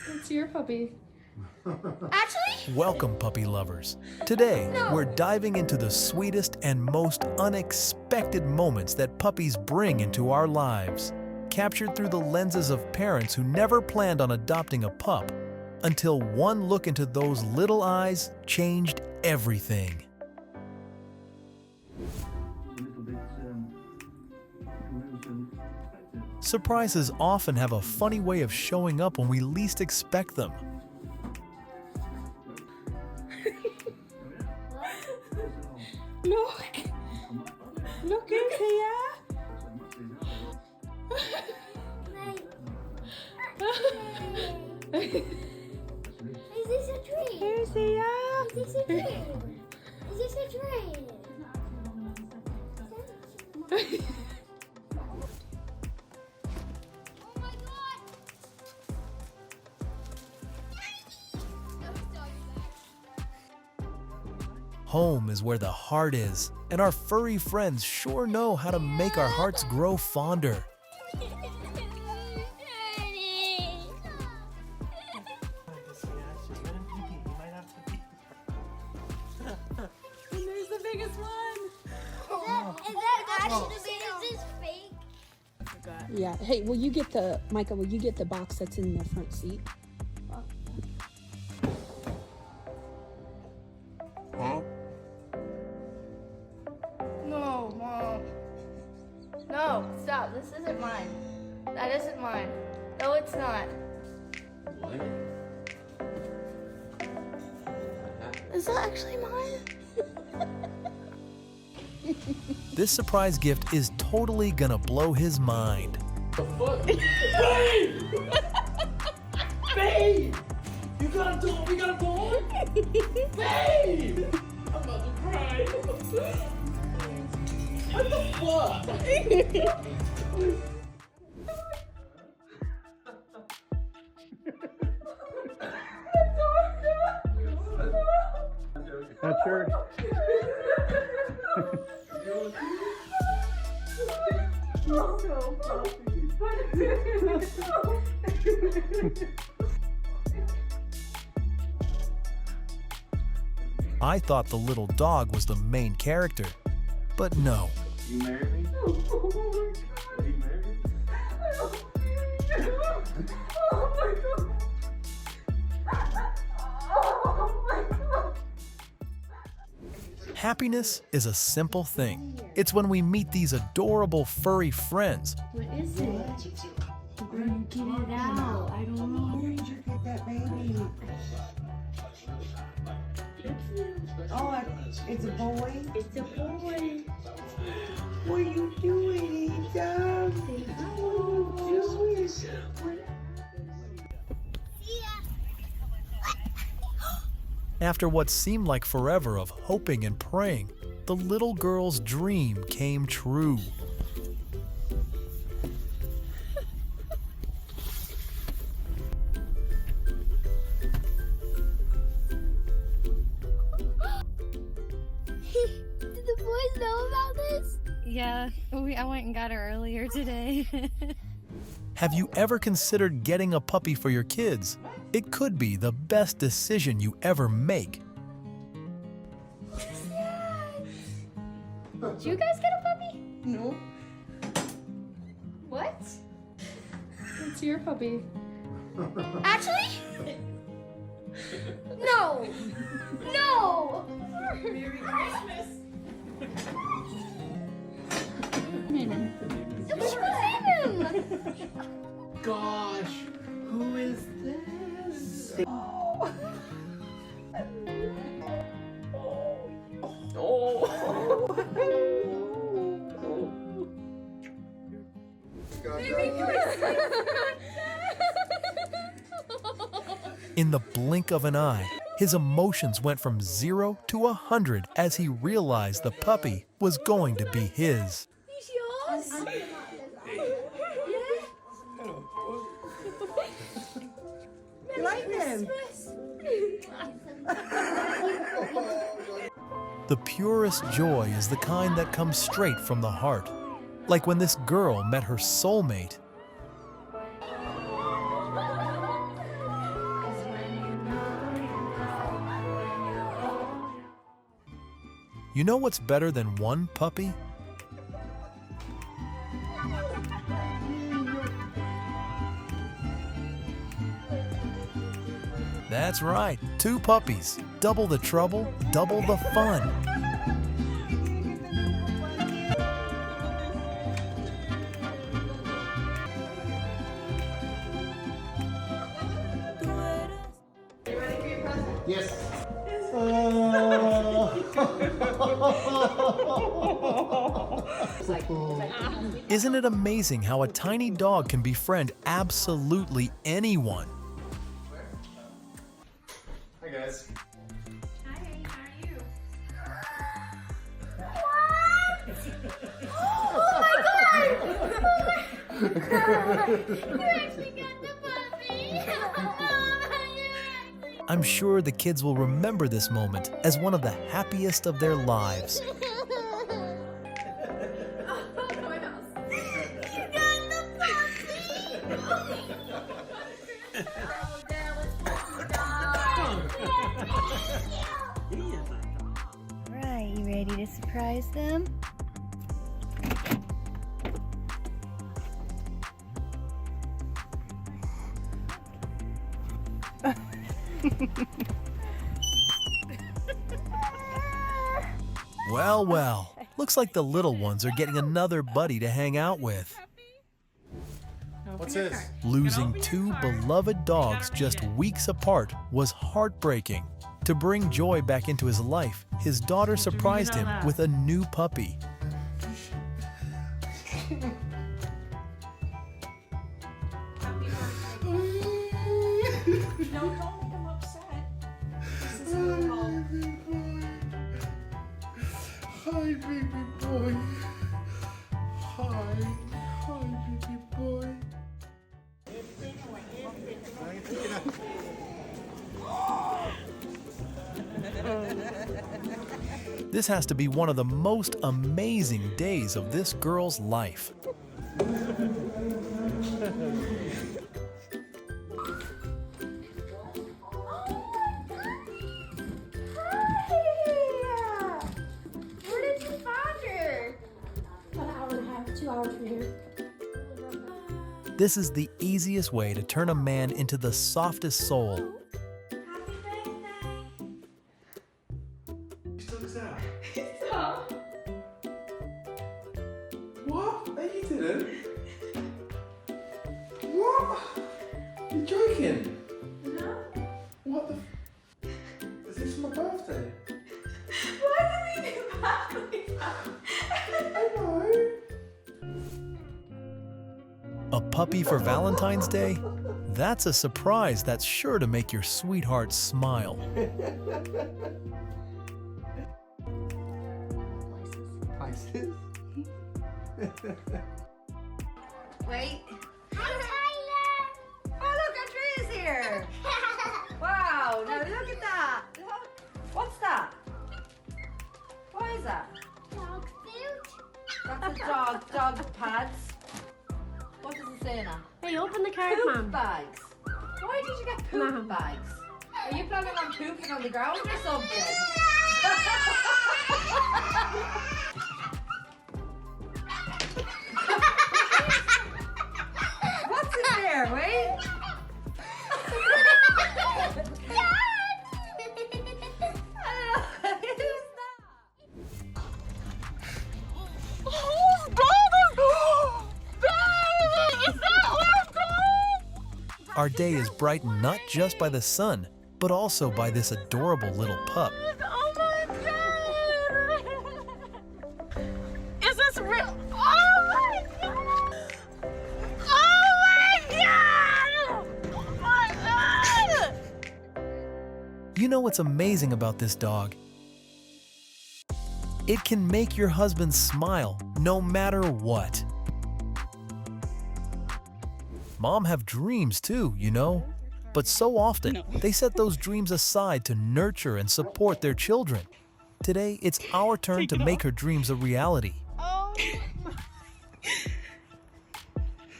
It's your puppy. Actually? Welcome, puppy lovers. Today, we're diving into the sweetest and most unexpected moments that puppies bring into our lives, captured through the lenses of parents who never planned on adopting a pup, until one look into those little eyes changed everything. Surprises often have a funny way of showing up when we least expect them. Look! Look in here! Is this a tree? Here's here! Is this a tree? Is this a tree? Oh my god! Home is where the heart is, and our furry friends sure know how to make our hearts grow fonder. And there's the biggest one! Is that actually the biggest? Is this fake? Yeah. Hey, will you get the, Micah, will you get the box that's in the front seat? No, Mom. No, stop. This isn't mine. That isn't mine. No, it's not. What? Is that actually mine? This surprise gift is totally gonna blow his mind. Babe! Babe! You got a dog? We got a dog? Babe! I'm about to cry. What the fuck? That's her. I thought the little dog was the main character, but no. You married me? Are you married? Happiness is a simple thing. It's when we meet these adorable furry friends What is it? Where you get it out? I don't know. Where did you get that baby? Oh, it's a boy? It's a boy. What are you doing, Ethan? What are you doing? After what seemed like forever of hoping and praying, the little girl's dream came true. Did the boys know about this? Yeah, I went and got her earlier today. Have you ever considered getting a puppy for your kids? It could be the best decision you ever make. Did you guys get a puppy? No. What? It's your puppy. Actually? No! No! Merry Christmas. What's your name? Gosh, who is this? Oh. Oh. In the blink of an eye, his emotions went from 0 to 100 as he realized the puppy was going to be his. He's yours? Like them. The purest joy is the kind that comes straight from the heart, like when this girl met her soulmate. You know what's better than one puppy? That's right, 2 puppies. Double the trouble, double the fun. Yes. Isn't it amazing how a tiny dog can befriend absolutely anyone? Hi guys. Hi, how are you? Oh my god! You actually got the puppy! I'm sure the kids will remember this moment as one of the happiest of their lives. Right, you ready to surprise them? Well, well, looks like the little ones are getting another buddy to hang out with. What's this? Losing 2 beloved dogs just weeks apart was heartbreaking. To bring joy back into his life, his daughter surprised him with a new puppy. Hi, baby boy. Hi, baby boy. This has to be one of the most amazing days of this girl's life. Where did you find her? 1 hour and a half, 2 hours from here. This is the easiest way to turn a man into the softest soul. Happy birthday. You still this out? What? No, you didn't. What? You're joking? No. What the? Is this my birthday? Why did we do birthday? I know. A puppy for Valentine's Day? That's a surprise that's sure to make your sweetheart smile. Isis? Wait. Hi, Oh, look, Andrea's here. Wow, now look at that. Look. What's that? What is that? Tyler! Dog food? That's a dog pads. What does it say now? Hey, open the card, Poop Mom. bags. Why did you get poop bags? Are you planning on pooping on the ground or something? What's in there, wait? Our day is brightened not just by the sun, but also by this adorable little pup. Oh my god! Is this real? Oh my god! Oh my god! Oh my god! You know what's amazing about this dog? It can make your husband smile no matter what. Mom have dreams too, you know. But so often, they set those dreams aside to nurture and support their children. Today, it's our turn to make her dreams a reality. Oh.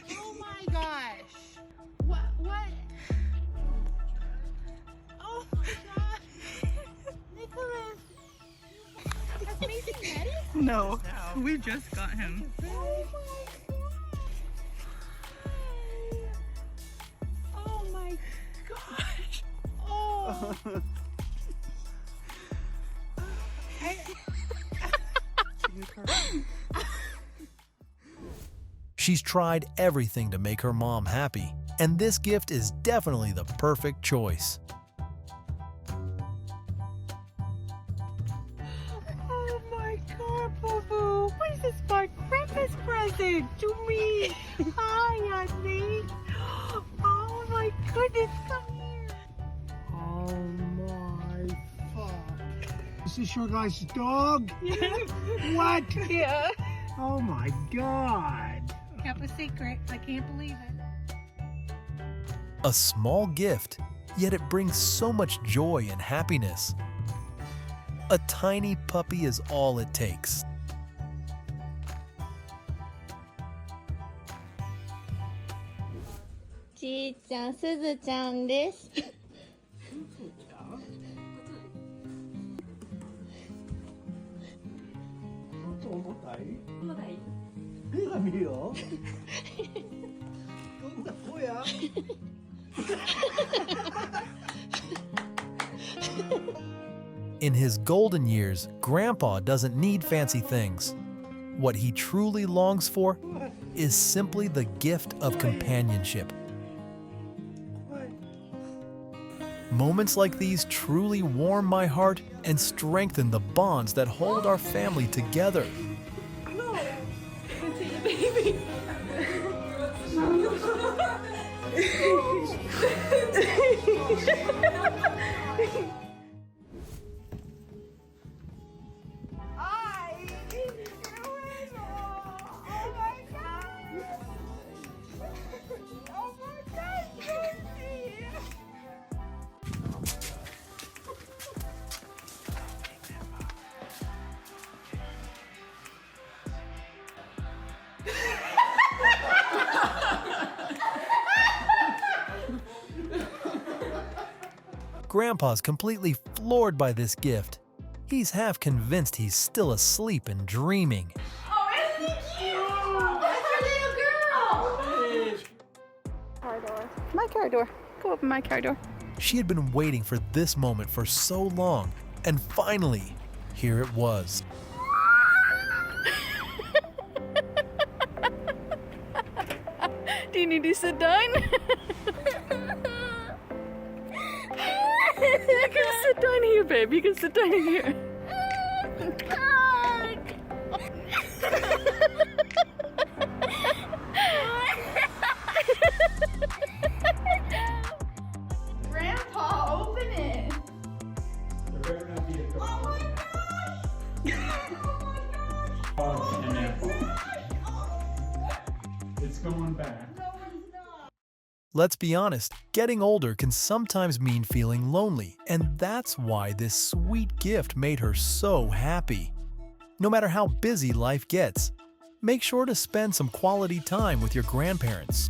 Oh my gosh. What? Oh my gosh. Nicholas. That's me. No, we just got him. Oh my gosh. Oh. She's tried everything to make her mom happy, and this gift is definitely the perfect choice. Oh my God, Boo-Boo. What is this my Christmas present to me? Hi, honey. Oh my goodness, come here. Oh my fuck. Is this your guys' dog? What? Yeah. Oh my God. Kept a secret. I can't believe it. A small gift, yet it brings so much joy and happiness. A tiny puppy is all it takes. Ji-chan, Suzu-chan です。重たい？手が見るよ。どんな子や？ In his golden years, Grandpa doesn't need fancy things. What he truly longs for is simply the gift of companionship. Moments like these truly warm my heart and strengthen the bonds that hold our family together. Grandpa's completely floored by this gift. He's half convinced he's still asleep and dreaming. Oh, isn't he cute? That's our little girl. Car door. My car door. Go open my car door. She had been waiting for this moment for so long, and finally, here it was. Do you need to sit down? You can sit down here, babe. You can sit down here. Grandpa, open it. There better not be a Oh my gosh. dog in there. It's going back. Let's be honest, getting older can sometimes mean feeling lonely, and that's why this sweet gift made her so happy. No matter how busy life gets, make sure to spend some quality time with your grandparents.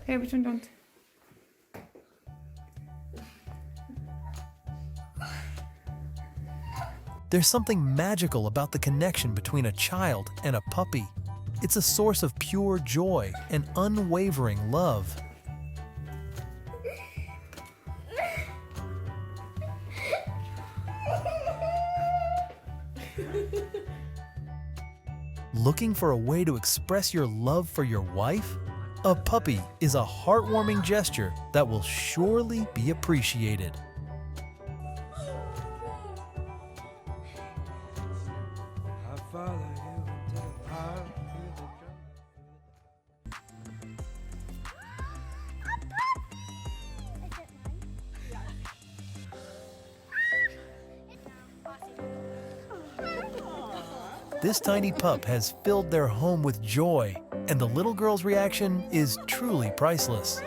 Hey, which one don't? There's something magical about the connection between a child and a puppy. It's a source of pure joy and unwavering love. Looking for a way to express your love for your wife? A puppy is a heartwarming gesture that will surely be appreciated. This tiny pup has filled their home with joy, and the little girl's reaction is truly priceless.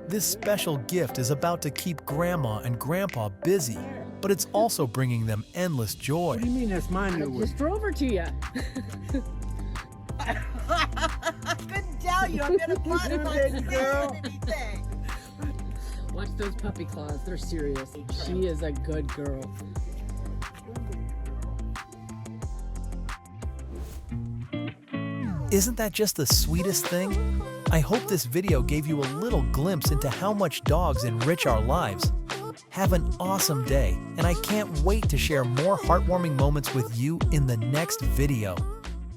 This special gift is about to keep Grandma and Grandpa busy, but it's also bringing them endless joy. What do you mean that's my new one? Just drove her to you. couldn't tell you. I'm gonna put it on anything. Watch those puppy claws. They're serious. She is a good girl. Isn't that just the sweetest thing? I hope this video gave you a little glimpse into how much dogs enrich our lives. Have an awesome day, and I can't wait to share more heartwarming moments with you in the next video.